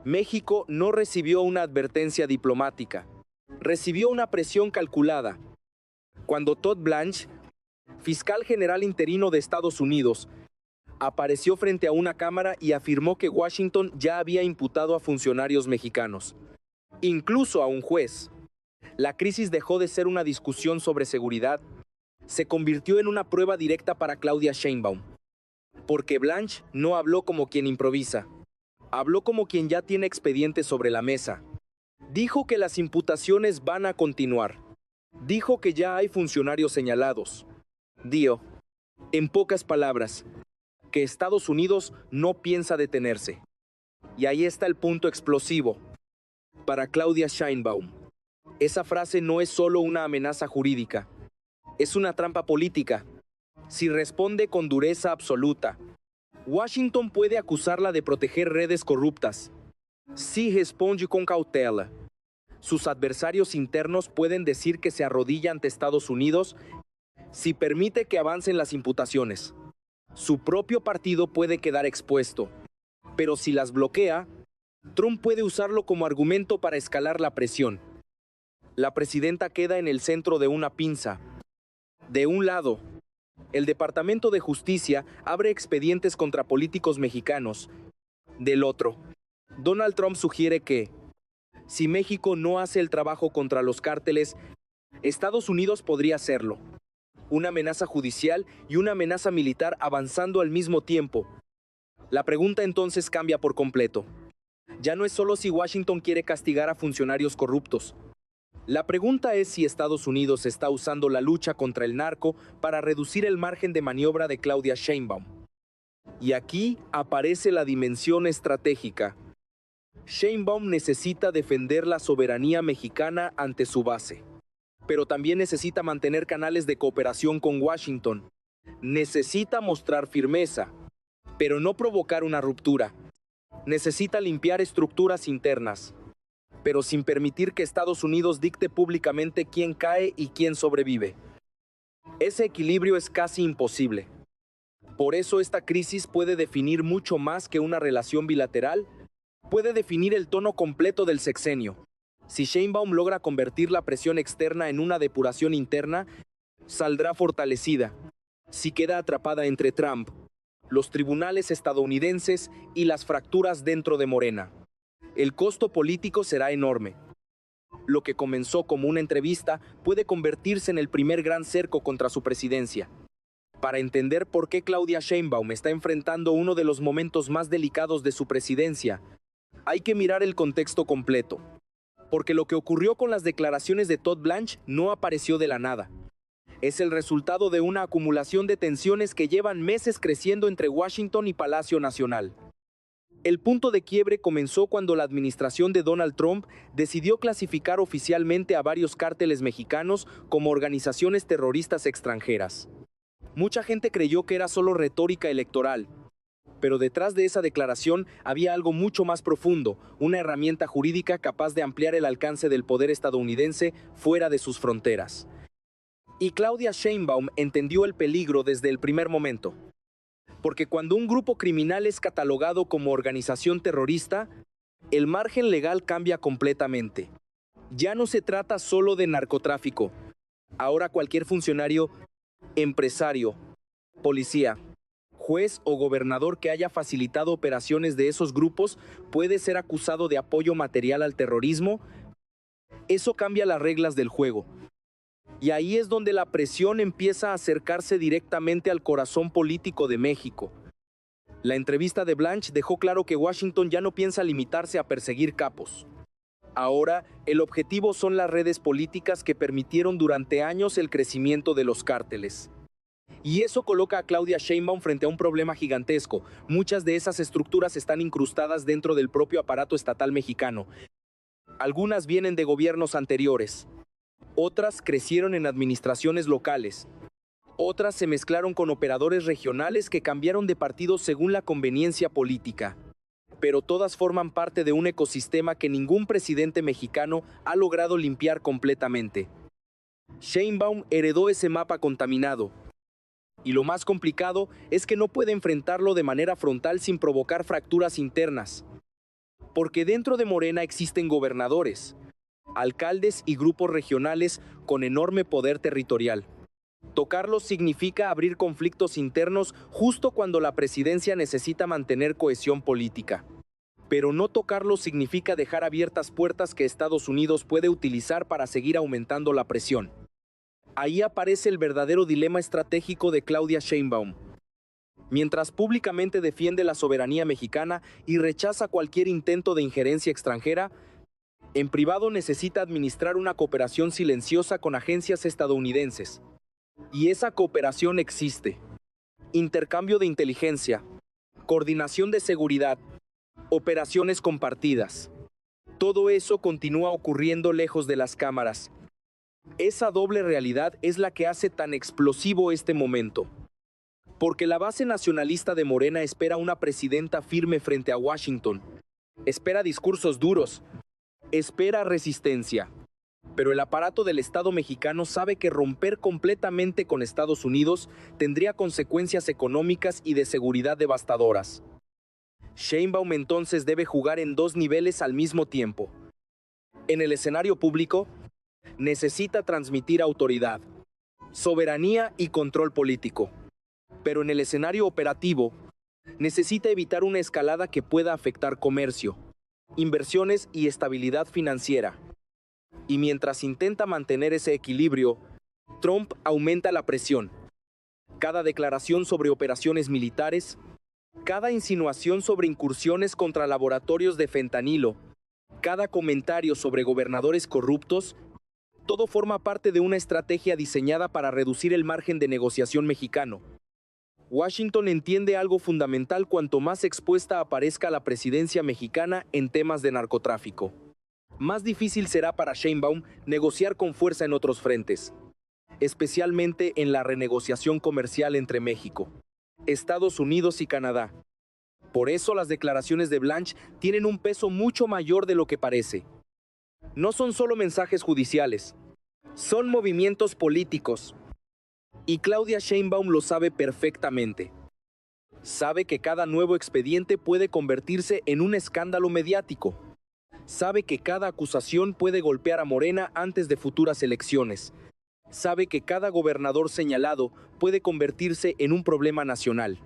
México no recibió una advertencia diplomática, recibió una presión calculada. Cuando Todd Blanche, fiscal general interino de Estados Unidos, apareció frente a una cámara y afirmó que Washington ya había imputado a funcionarios mexicanos, incluso a un juez. La crisis dejó de ser una discusión sobre seguridad, se convirtió en una prueba directa para Claudia Sheinbaum. Porque Blanche no habló como quien improvisa, habló como quien ya tiene expedientes sobre la mesa. Dijo que las imputaciones van a continuar. Dijo que ya hay funcionarios señalados. Dijo, en pocas palabras, que Estados Unidos no piensa detenerse. Y ahí está el punto explosivo. Para Claudia Sheinbaum, esa frase no es solo una amenaza jurídica, es una trampa política. Si responde con dureza absoluta, Washington puede acusarla de proteger redes corruptas. Si responde con cautela, sus adversarios internos pueden decir que se arrodilla ante Estados Unidos si permite que avancen las imputaciones. Su propio partido puede quedar expuesto, pero si las bloquea, Trump puede usarlo como argumento para escalar la presión. La presidenta queda en el centro de una pinza. De un lado, el Departamento de Justicia abre expedientes contra políticos mexicanos. Del otro, Donald Trump sugiere que, si México no hace el trabajo contra los cárteles, Estados Unidos podría hacerlo. Una amenaza judicial y una amenaza militar avanzando al mismo tiempo. La pregunta entonces cambia por completo. Ya no es solo si Washington quiere castigar a funcionarios corruptos. La pregunta es si Estados Unidos está usando la lucha contra el narco para reducir el margen de maniobra de Claudia Sheinbaum. Y aquí aparece la dimensión estratégica. Sheinbaum necesita defender la soberanía mexicana ante su base, pero también necesita mantener canales de cooperación con Washington. Necesita mostrar firmeza, pero no provocar una ruptura. Necesita limpiar estructuras internas, pero sin permitir que Estados Unidos dicte públicamente quién cae y quién sobrevive. Ese equilibrio es casi imposible. Por eso esta crisis puede definir mucho más que una relación bilateral, puede definir el tono completo del sexenio. Si Sheinbaum logra convertir la presión externa en una depuración interna, saldrá fortalecida. Si queda atrapada entre Trump, los tribunales estadounidenses y las fracturas dentro de Morena, el costo político será enorme. Lo que comenzó como una entrevista puede convertirse en el primer gran cerco contra su presidencia. Para entender por qué Claudia Sheinbaum está enfrentando uno de los momentos más delicados de su presidencia, hay que mirar el contexto completo. Porque lo que ocurrió con las declaraciones de Todd Blanche no apareció de la nada. Es el resultado de una acumulación de tensiones que llevan meses creciendo entre Washington y Palacio Nacional. El punto de quiebre comenzó cuando la administración de Donald Trump decidió clasificar oficialmente a varios cárteles mexicanos como organizaciones terroristas extranjeras. Mucha gente creyó que era solo retórica electoral, pero detrás de esa declaración había algo mucho más profundo, una herramienta jurídica capaz de ampliar el alcance del poder estadounidense fuera de sus fronteras. Y Claudia Sheinbaum entendió el peligro desde el primer momento. Porque cuando un grupo criminal es catalogado como organización terrorista, el margen legal cambia completamente. Ya no se trata solo de narcotráfico. Ahora cualquier funcionario, empresario, policía, juez o gobernador que haya facilitado operaciones de esos grupos puede ser acusado de apoyo material al terrorismo. Eso cambia las reglas del juego. Y ahí es donde la presión empieza a acercarse directamente al corazón político de México. La entrevista de Blanche dejó claro que Washington ya no piensa limitarse a perseguir capos. Ahora, el objetivo son las redes políticas que permitieron durante años el crecimiento de los cárteles. Y eso coloca a Claudia Sheinbaum frente a un problema gigantesco. Muchas de esas estructuras están incrustadas dentro del propio aparato estatal mexicano. Algunas vienen de gobiernos anteriores. Otras crecieron en administraciones locales. Otras se mezclaron con operadores regionales que cambiaron de partido según la conveniencia política. Pero todas forman parte de un ecosistema que ningún presidente mexicano ha logrado limpiar completamente. Sheinbaum heredó ese mapa contaminado. Y lo más complicado es que no puede enfrentarlo de manera frontal sin provocar fracturas internas. Porque dentro de Morena existen gobernadores, alcaldes y grupos regionales con enorme poder territorial. Tocarlos significa abrir conflictos internos justo cuando la presidencia necesita mantener cohesión política. Pero no tocarlos significa dejar abiertas puertas que Estados Unidos puede utilizar para seguir aumentando la presión. Ahí aparece el verdadero dilema estratégico de Claudia Sheinbaum. Mientras públicamente defiende la soberanía mexicana y rechaza cualquier intento de injerencia extranjera, en privado necesita administrar una cooperación silenciosa con agencias estadounidenses. Y esa cooperación existe. Intercambio de inteligencia, coordinación de seguridad, operaciones compartidas. Todo eso continúa ocurriendo lejos de las cámaras. Esa doble realidad es la que hace tan explosivo este momento. Porque la base nacionalista de Morena espera una presidenta firme frente a Washington. Espera discursos duros. Espera resistencia. Pero el aparato del Estado mexicano sabe que romper completamente con Estados Unidos tendría consecuencias económicas y de seguridad devastadoras. Sheinbaum entonces debe jugar en dos niveles al mismo tiempo. En el escenario público, necesita transmitir autoridad, soberanía y control político. Pero en el escenario operativo, necesita evitar una escalada que pueda afectar comercio, inversiones y estabilidad financiera. Y mientras intenta mantener ese equilibrio, Trump aumenta la presión. Cada declaración sobre operaciones militares, cada insinuación sobre incursiones contra laboratorios de fentanilo, cada comentario sobre gobernadores corruptos, todo forma parte de una estrategia diseñada para reducir el margen de negociación mexicano. Washington entiende algo fundamental cuanto más expuesta aparezca la presidencia mexicana en temas de narcotráfico. Más difícil será para Sheinbaum negociar con fuerza en otros frentes, especialmente en la renegociación comercial entre México, Estados Unidos y Canadá. Por eso las declaraciones de Blanche tienen un peso mucho mayor de lo que parece. No son solo mensajes judiciales, son movimientos políticos. Y Claudia Sheinbaum lo sabe perfectamente. Sabe que cada nuevo expediente puede convertirse en un escándalo mediático. Sabe que cada acusación puede golpear a Morena antes de futuras elecciones. Sabe que cada gobernador señalado puede convertirse en un problema nacional.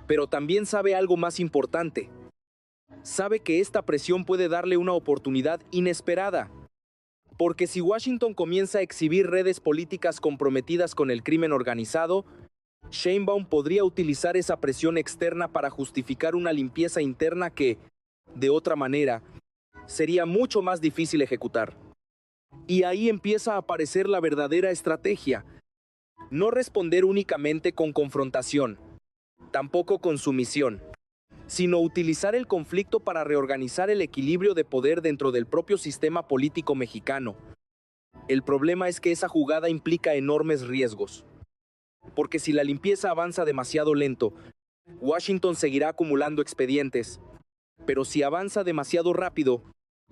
Pero también sabe algo más importante. Sabe que esta presión puede darle una oportunidad inesperada. Porque si Washington comienza a exhibir redes políticas comprometidas con el crimen organizado, Sheinbaum podría utilizar esa presión externa para justificar una limpieza interna que, de otra manera, sería mucho más difícil ejecutar. Y ahí empieza a aparecer la verdadera estrategia. No responder únicamente con confrontación, tampoco con sumisión, sino utilizar el conflicto para reorganizar el equilibrio de poder dentro del propio sistema político mexicano. El problema es que esa jugada implica enormes riesgos. Porque si la limpieza avanza demasiado lento, Washington seguirá acumulando expedientes. Pero si avanza demasiado rápido,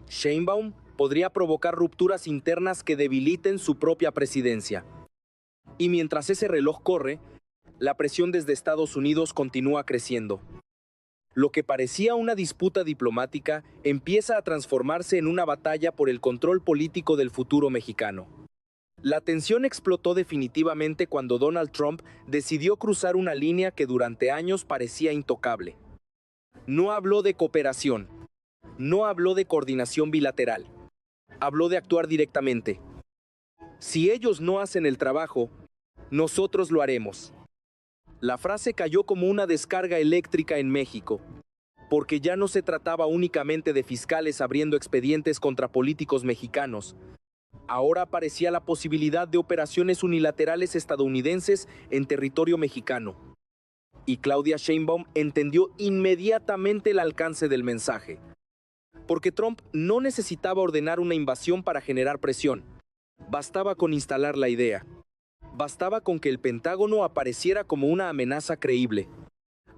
Sheinbaum podría provocar rupturas internas que debiliten su propia presidencia. Y mientras ese reloj corre, la presión desde Estados Unidos continúa creciendo. Lo que parecía una disputa diplomática empieza a transformarse en una batalla por el control político del futuro mexicano. La tensión explotó definitivamente cuando Donald Trump decidió cruzar una línea que durante años parecía intocable. No habló de cooperación, no habló de coordinación bilateral, habló de actuar directamente. Si ellos no hacen el trabajo, nosotros lo haremos. La frase cayó como una descarga eléctrica en México, porque ya no se trataba únicamente de fiscales abriendo expedientes contra políticos mexicanos. Ahora aparecía la posibilidad de operaciones unilaterales estadounidenses en territorio mexicano. Y Claudia Sheinbaum entendió inmediatamente el alcance del mensaje. Porque Trump no necesitaba ordenar una invasión para generar presión. Bastaba con instalar la idea. Bastaba con que el Pentágono apareciera como una amenaza creíble.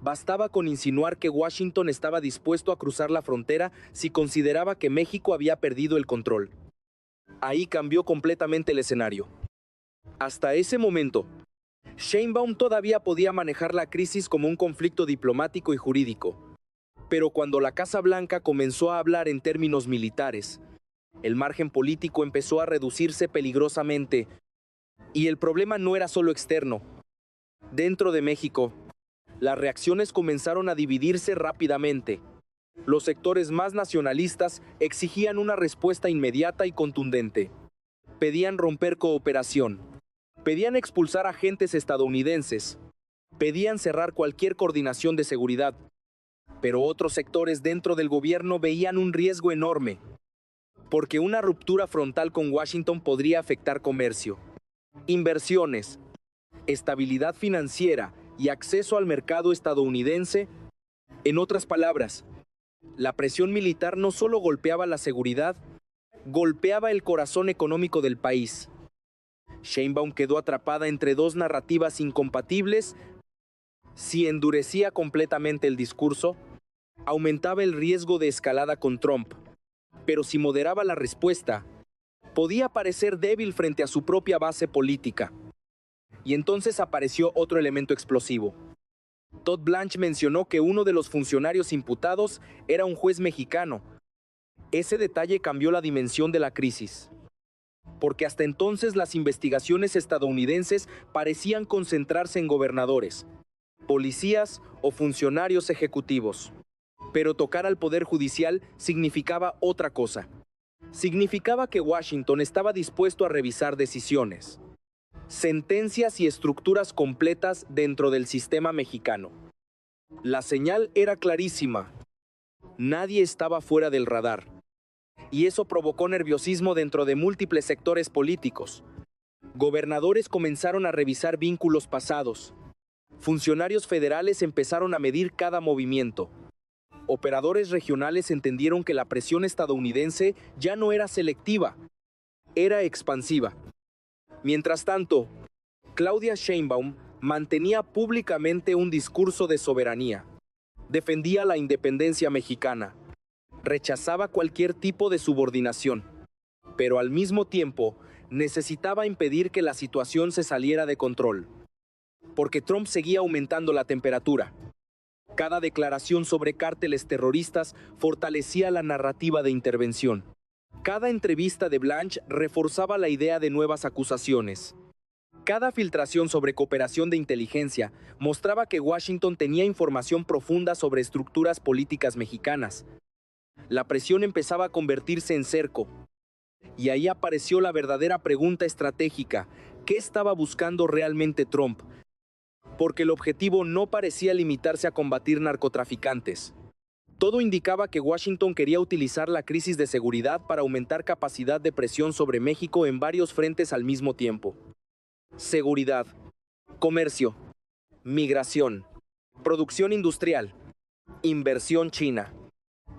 Bastaba con insinuar que Washington estaba dispuesto a cruzar la frontera si consideraba que México había perdido el control. Ahí cambió completamente el escenario. Hasta ese momento, Sheinbaum todavía podía manejar la crisis como un conflicto diplomático y jurídico. Pero cuando la Casa Blanca comenzó a hablar en términos militares, el margen político empezó a reducirse peligrosamente. Y el problema no era solo externo. Dentro de México, las reacciones comenzaron a dividirse rápidamente. Los sectores más nacionalistas exigían una respuesta inmediata y contundente. Pedían romper cooperación. Pedían expulsar agentes estadounidenses. Pedían cerrar cualquier coordinación de seguridad. Pero otros sectores dentro del gobierno veían un riesgo enorme, porque una ruptura frontal con Washington podría afectar comercio, inversiones, estabilidad financiera y acceso al mercado estadounidense. En otras palabras, la presión militar no solo golpeaba la seguridad, golpeaba el corazón económico del país. Sheinbaum quedó atrapada entre dos narrativas incompatibles. Si endurecía completamente el discurso, aumentaba el riesgo de escalada con Trump. Pero si moderaba la respuesta, podía parecer débil frente a su propia base política. Y entonces apareció otro elemento explosivo. Todd Blanche mencionó que uno de los funcionarios imputados era un juez mexicano. Ese detalle cambió la dimensión de la crisis, porque hasta entonces las investigaciones estadounidenses parecían concentrarse en gobernadores, policías o funcionarios ejecutivos. Pero tocar al Poder Judicial significaba otra cosa. Significaba que Washington estaba dispuesto a revisar decisiones, sentencias y estructuras completas dentro del sistema mexicano. La señal era clarísima. Nadie estaba fuera del radar. Y eso provocó nerviosismo dentro de múltiples sectores políticos. Gobernadores comenzaron a revisar vínculos pasados. Funcionarios federales empezaron a medir cada movimiento. Operadores regionales entendieron que la presión estadounidense ya no era selectiva, era expansiva. Mientras tanto, Claudia Sheinbaum mantenía públicamente un discurso de soberanía. Defendía la independencia mexicana. Rechazaba cualquier tipo de subordinación. Pero al mismo tiempo, necesitaba impedir que la situación se saliera de control. Porque Trump seguía aumentando la temperatura. Cada declaración sobre cárteles terroristas fortalecía la narrativa de intervención. Cada entrevista de Blanche reforzaba la idea de nuevas acusaciones. Cada filtración sobre cooperación de inteligencia mostraba que Washington tenía información profunda sobre estructuras políticas mexicanas. La presión empezaba a convertirse en cerco. Y ahí apareció la verdadera pregunta estratégica: ¿qué estaba buscando realmente Trump? Porque el objetivo no parecía limitarse a combatir narcotraficantes. Todo indicaba que Washington quería utilizar la crisis de seguridad para aumentar capacidad de presión sobre México en varios frentes al mismo tiempo. Seguridad, comercio, migración, producción industrial, inversión china.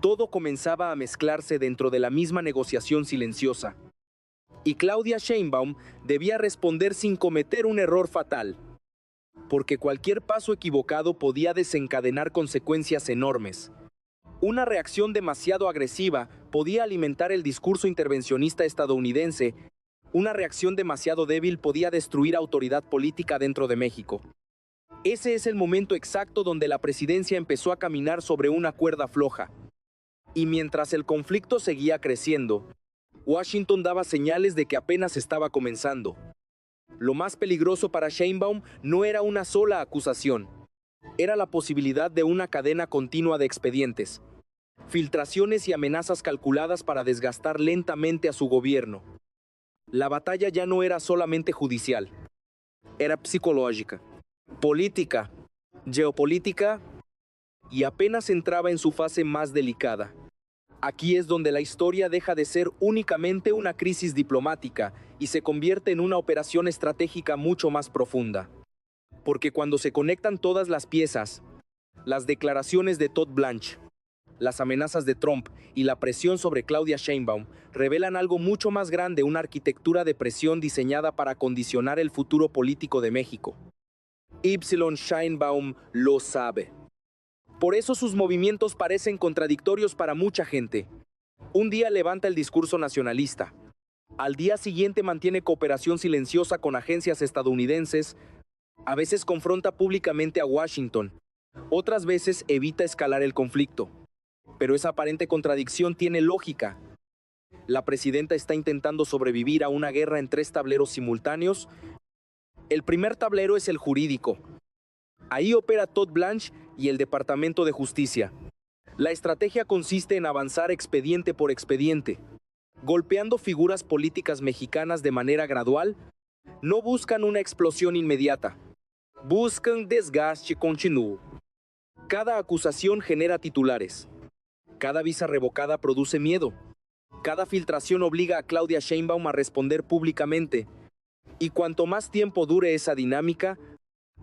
Todo comenzaba a mezclarse dentro de la misma negociación silenciosa. Y Claudia Sheinbaum debía responder sin cometer un error fatal, porque cualquier paso equivocado podía desencadenar consecuencias enormes. Una reacción demasiado agresiva podía alimentar el discurso intervencionista estadounidense. Una reacción demasiado débil podía destruir autoridad política dentro de México. Ese es el momento exacto donde la presidencia empezó a caminar sobre una cuerda floja. Y mientras el conflicto seguía creciendo, Washington daba señales de que apenas estaba comenzando. Lo más peligroso para Sheinbaum no era una sola acusación. Era la posibilidad de una cadena continua de expedientes, filtraciones y amenazas calculadas para desgastar lentamente a su gobierno. La batalla ya no era solamente judicial, era psicológica, política, geopolítica y apenas entraba en su fase más delicada. Aquí es donde la historia deja de ser únicamente una crisis diplomática y se convierte en una operación estratégica mucho más profunda. Porque cuando se conectan todas las piezas, las declaraciones de Todd Blanche, las amenazas de Trump y la presión sobre Claudia Sheinbaum revelan algo mucho más grande, una arquitectura de presión diseñada para condicionar el futuro político de México. Sheinbaum lo sabe. Por eso sus movimientos parecen contradictorios para mucha gente. Un día levanta el discurso nacionalista. Al día siguiente mantiene cooperación silenciosa con agencias estadounidenses. A veces confronta públicamente a Washington. Otras veces evita escalar el conflicto. Pero esa aparente contradicción tiene lógica. La presidenta está intentando sobrevivir a una guerra en 3 tableros simultáneos. El primer tablero es el jurídico. Ahí opera Todd Blanche y el Departamento de Justicia. La estrategia consiste en avanzar expediente por expediente, golpeando figuras políticas mexicanas de manera gradual. No buscan una explosión inmediata, buscan desgaste continuo. Cada acusación genera titulares. Cada visa revocada produce miedo. Cada filtración obliga a Claudia Sheinbaum a responder públicamente. Y cuanto más tiempo dure esa dinámica,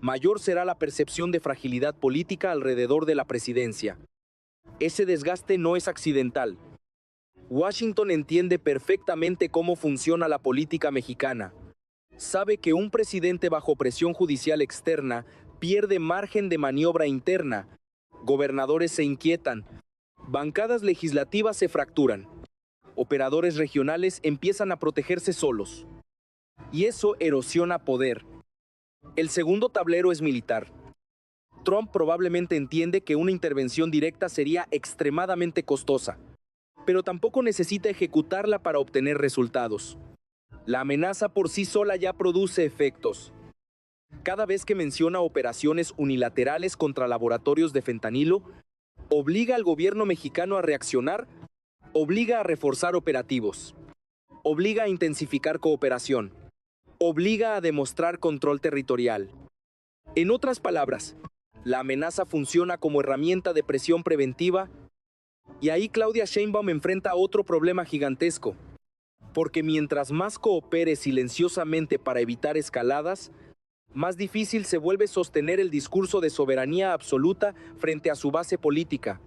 mayor será la percepción de fragilidad política alrededor de la presidencia. Ese desgaste no es accidental. Washington entiende perfectamente cómo funciona la política mexicana. Sabe que un presidente bajo presión judicial externa pierde margen de maniobra interna. Gobernadores se inquietan. Bancadas legislativas se fracturan. Operadores regionales empiezan a protegerse solos. Y eso erosiona poder. El segundo tablero es militar. Trump probablemente entiende que una intervención directa sería extremadamente costosa, pero tampoco necesita ejecutarla para obtener resultados. La amenaza por sí sola ya produce efectos. Cada vez que menciona operaciones unilaterales contra laboratorios de fentanilo, obliga al gobierno mexicano a reaccionar, obliga a reforzar operativos, obliga a intensificar cooperación, obliga a demostrar control territorial. En otras palabras, la amenaza funciona como herramienta de presión preventiva, y ahí Claudia Sheinbaum enfrenta otro problema gigantesco, porque mientras más coopere silenciosamente para evitar escaladas, más difícil se vuelve sostener el discurso de soberanía absoluta frente a su base política.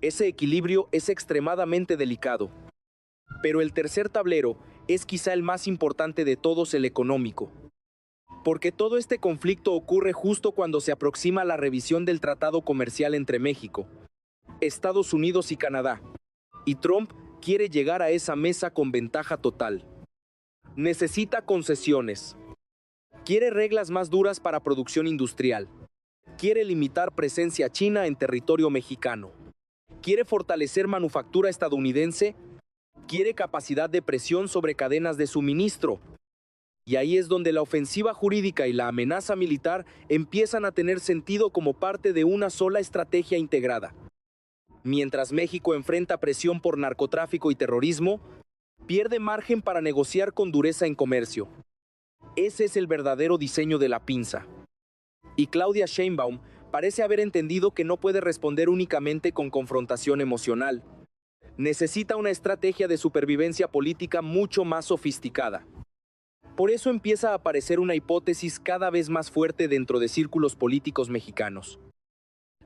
Ese equilibrio es extremadamente delicado. Pero el tercer tablero es quizá el más importante de todos, el económico. Porque todo este conflicto ocurre justo cuando se aproxima la revisión del tratado comercial entre México, Estados Unidos y Canadá. Y Trump quiere llegar a esa mesa con ventaja total. Necesita concesiones. Quiere reglas más duras para producción industrial. Quiere limitar presencia china en territorio mexicano. Quiere fortalecer manufactura estadounidense. Quiere capacidad de presión sobre cadenas de suministro. Y ahí es donde la ofensiva jurídica y la amenaza militar empiezan a tener sentido como parte de una sola estrategia integrada. Mientras México enfrenta presión por narcotráfico y terrorismo, pierde margen para negociar con dureza en comercio. Ese es el verdadero diseño de la pinza. Y Claudia Sheinbaum parece haber entendido que no puede responder únicamente con confrontación emocional. Necesita una estrategia de supervivencia política mucho más sofisticada. Por eso empieza a aparecer una hipótesis cada vez más fuerte dentro de círculos políticos mexicanos.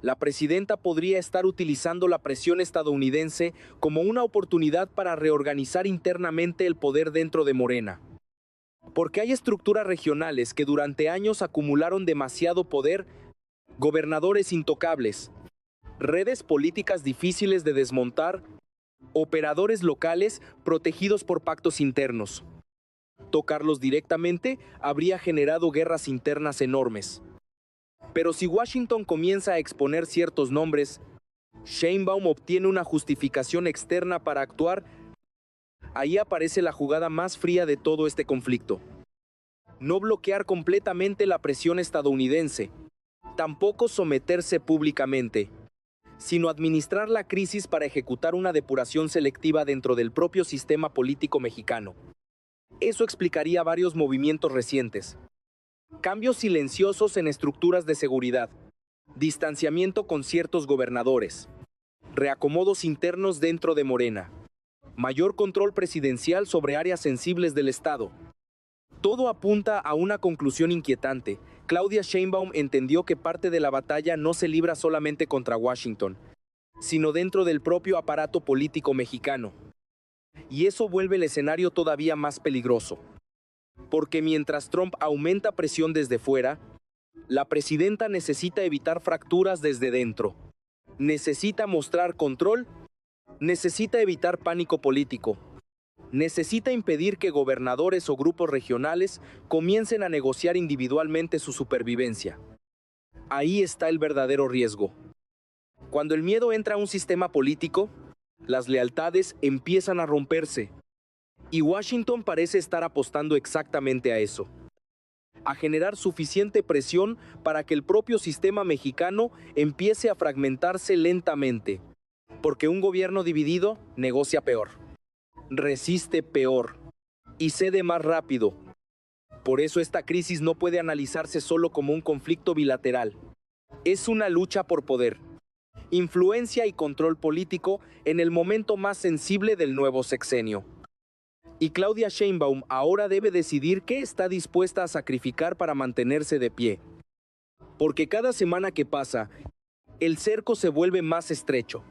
La presidenta podría estar utilizando la presión estadounidense como una oportunidad para reorganizar internamente el poder dentro de Morena. Porque hay estructuras regionales que durante años acumularon demasiado poder, gobernadores intocables, redes políticas difíciles de desmontar, operadores locales protegidos por pactos internos. Tocarlos directamente habría generado guerras internas enormes. Pero si Washington comienza a exponer ciertos nombres, Sheinbaum obtiene una justificación externa para actuar. Ahí aparece la jugada más fría de todo este conflicto. No bloquear completamente la presión estadounidense, tampoco someterse públicamente, sino administrar la crisis para ejecutar una depuración selectiva dentro del propio sistema político mexicano. Eso explicaría varios movimientos recientes. Cambios silenciosos en estructuras de seguridad, distanciamiento con ciertos gobernadores, reacomodos internos dentro de Morena, mayor control presidencial sobre áreas sensibles del Estado. Todo apunta a una conclusión inquietante. Claudia Sheinbaum entendió que parte de la batalla no se libra solamente contra Washington, sino dentro del propio aparato político mexicano. Y eso vuelve el escenario todavía más peligroso. Porque mientras Trump aumenta presión desde fuera, la presidenta necesita evitar fracturas desde dentro. Necesita mostrar control, necesita evitar pánico político. Necesita impedir que gobernadores o grupos regionales comiencen a negociar individualmente su supervivencia. Ahí está el verdadero riesgo. Cuando el miedo entra a un sistema político, las lealtades empiezan a romperse. Y Washington parece estar apostando exactamente a eso. A generar suficiente presión para que el propio sistema mexicano empiece a fragmentarse lentamente. Porque un gobierno dividido negocia peor, resiste peor y cede más rápido. Por eso esta crisis no puede analizarse solo como un conflicto bilateral. Es una lucha por poder, influencia y control político en el momento más sensible del nuevo sexenio. Y Claudia Sheinbaum ahora debe decidir qué está dispuesta a sacrificar para mantenerse de pie. Porque cada semana que pasa, el cerco se vuelve más estrecho.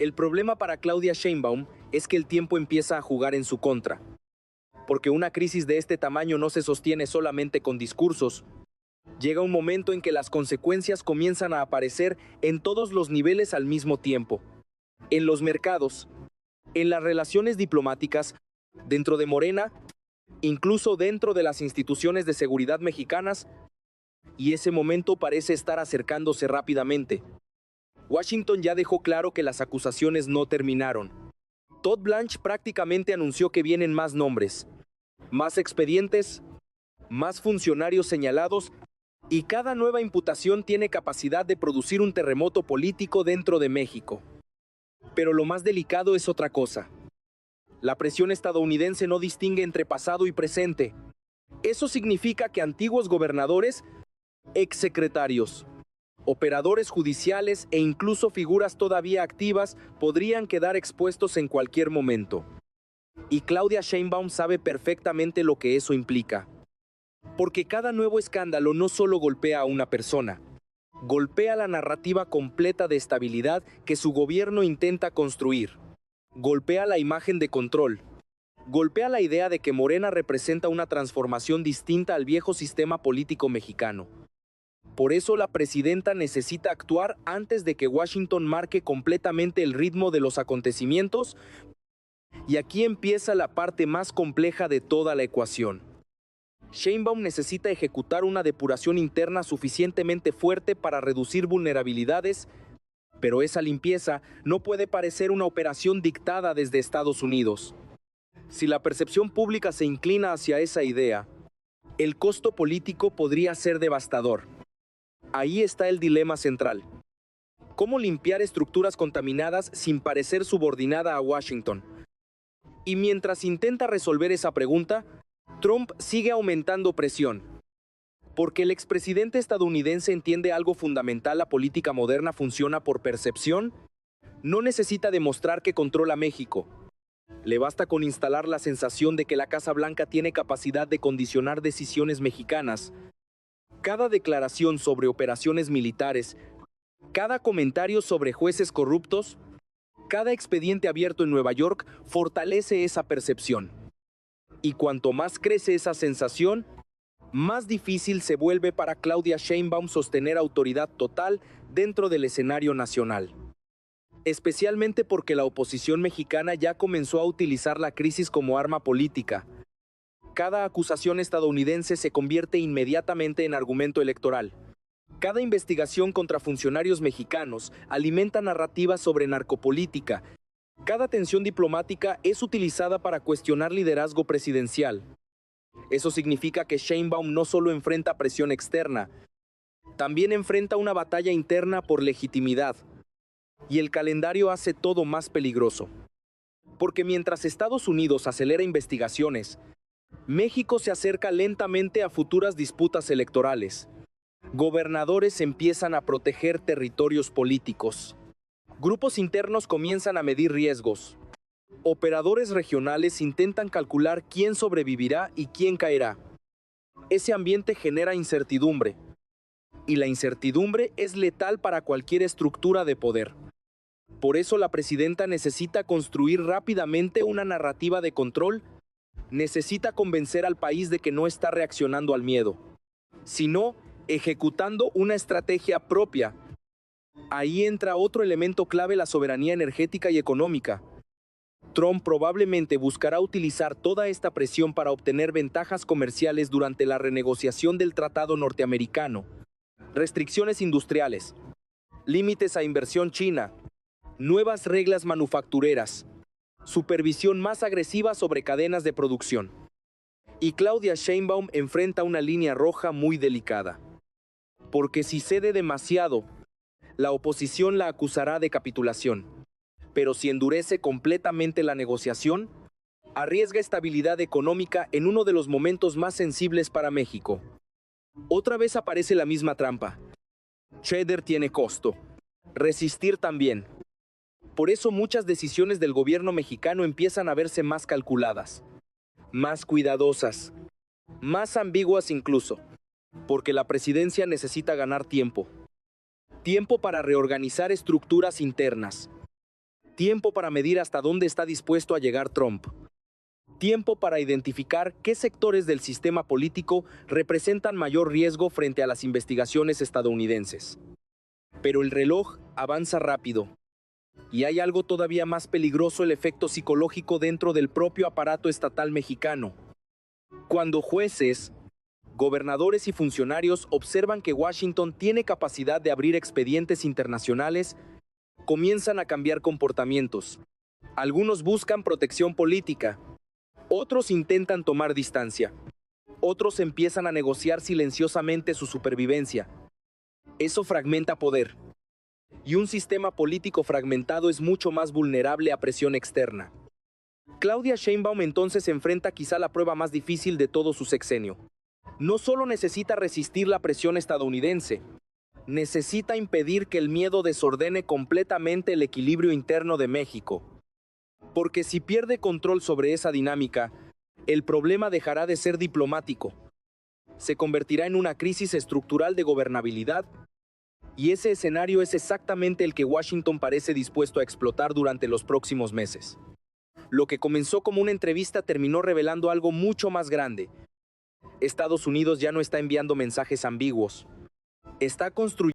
El problema para Claudia Sheinbaum es que el tiempo empieza a jugar en su contra. Porque una crisis de este tamaño no se sostiene solamente con discursos. Llega un momento en que las consecuencias comienzan a aparecer en todos los niveles al mismo tiempo. En los mercados, en las relaciones diplomáticas, dentro de Morena, incluso dentro de las instituciones de seguridad mexicanas, y ese momento parece estar acercándose rápidamente. Washington ya dejó claro que las acusaciones no terminaron. Todd Blanche prácticamente anunció que vienen más nombres, más expedientes, más funcionarios señalados, y cada nueva imputación tiene capacidad de producir un terremoto político dentro de México. Pero lo más delicado es otra cosa. La presión estadounidense no distingue entre pasado y presente. Eso significa que antiguos gobernadores, exsecretarios, operadores judiciales e incluso figuras todavía activas podrían quedar expuestos en cualquier momento. Y Claudia Sheinbaum sabe perfectamente lo que eso implica. Porque cada nuevo escándalo no solo golpea a una persona, golpea la narrativa completa de estabilidad que su gobierno intenta construir. Golpea la imagen de control. Golpea la idea de que Morena representa una transformación distinta al viejo sistema político mexicano. Por eso la presidenta necesita actuar antes de que Washington marque completamente el ritmo de los acontecimientos. Y aquí empieza la parte más compleja de toda la ecuación. Sheinbaum necesita ejecutar una depuración interna suficientemente fuerte para reducir vulnerabilidades, pero esa limpieza no puede parecer una operación dictada desde Estados Unidos. Si la percepción pública se inclina hacia esa idea, el costo político podría ser devastador. Ahí está el dilema central. ¿Cómo limpiar estructuras contaminadas sin parecer subordinada a Washington? Y mientras intenta resolver esa pregunta, Trump sigue aumentando presión. Porque el expresidente estadounidense entiende algo fundamental: la política moderna funciona por percepción. No necesita demostrar que controla México. Le basta con instalar la sensación de que la Casa Blanca tiene capacidad de condicionar decisiones mexicanas. Cada declaración sobre operaciones militares, cada comentario sobre jueces corruptos, cada expediente abierto en Nueva York fortalece esa percepción. Y cuanto más crece esa sensación, más difícil se vuelve para Claudia Sheinbaum sostener autoridad total dentro del escenario nacional. Especialmente porque la oposición mexicana ya comenzó a utilizar la crisis como arma política. Cada acusación estadounidense se convierte inmediatamente en argumento electoral. Cada investigación contra funcionarios mexicanos alimenta narrativas sobre narcopolítica. Cada tensión diplomática es utilizada para cuestionar liderazgo presidencial. Eso significa que Sheinbaum no solo enfrenta presión externa, también enfrenta una batalla interna por legitimidad. Y el calendario hace todo más peligroso. Porque mientras Estados Unidos acelera investigaciones, México se acerca lentamente a futuras disputas electorales. Gobernadores empiezan a proteger territorios políticos. Grupos internos comienzan a medir riesgos. Operadores regionales intentan calcular quién sobrevivirá y quién caerá. Ese ambiente genera incertidumbre. Y la incertidumbre es letal para cualquier estructura de poder. Por eso la presidenta necesita construir rápidamente una narrativa de control. Necesita convencer al país de que no está reaccionando al miedo, sino ejecutando una estrategia propia. Ahí entra otro elemento clave: la soberanía energética y económica. Trump probablemente buscará utilizar toda esta presión para obtener ventajas comerciales durante la renegociación del tratado norteamericano. restricciones industriales, límites a inversión china, nuevas reglas manufactureras, supervisión más agresiva sobre cadenas de producción. Y Claudia Sheinbaum enfrenta una línea roja muy delicada. Porque si cede demasiado, la oposición la acusará de capitulación. Pero si endurece completamente la negociación, arriesga estabilidad económica en uno de los momentos más sensibles para México. Otra vez aparece la misma trampa. Ceder tiene costo. Resistir también. Por eso muchas decisiones del gobierno mexicano empiezan a verse más calculadas, más cuidadosas, más ambiguas incluso, porque la presidencia necesita ganar tiempo. Tiempo para reorganizar estructuras internas. Tiempo para medir hasta dónde está dispuesto a llegar Trump. Tiempo para identificar qué sectores del sistema político representan mayor riesgo frente a las investigaciones estadounidenses. Pero el reloj avanza rápido. Y hay algo todavía más peligroso: el efecto psicológico dentro del propio aparato estatal mexicano. Cuando jueces, gobernadores y funcionarios observan que Washington tiene capacidad de abrir expedientes internacionales, comienzan a cambiar comportamientos. Algunos buscan protección política, otros intentan tomar distancia, otros empiezan a negociar silenciosamente su supervivencia. Eso fragmenta poder. Y un sistema político fragmentado es mucho más vulnerable a presión externa. Claudia Sheinbaum entonces enfrenta quizá la prueba más difícil de todo su sexenio. No solo necesita resistir la presión estadounidense, necesita impedir que el miedo desordene completamente el equilibrio interno de México. Porque si pierde control sobre esa dinámica, el problema dejará de ser diplomático. Se convertirá en una crisis estructural de gobernabilidad. Y ese escenario es exactamente el que Washington parece dispuesto a explotar durante los próximos meses. Lo que comenzó como una entrevista terminó revelando algo mucho más grande. Estados Unidos ya no está enviando mensajes ambiguos. Está construyendo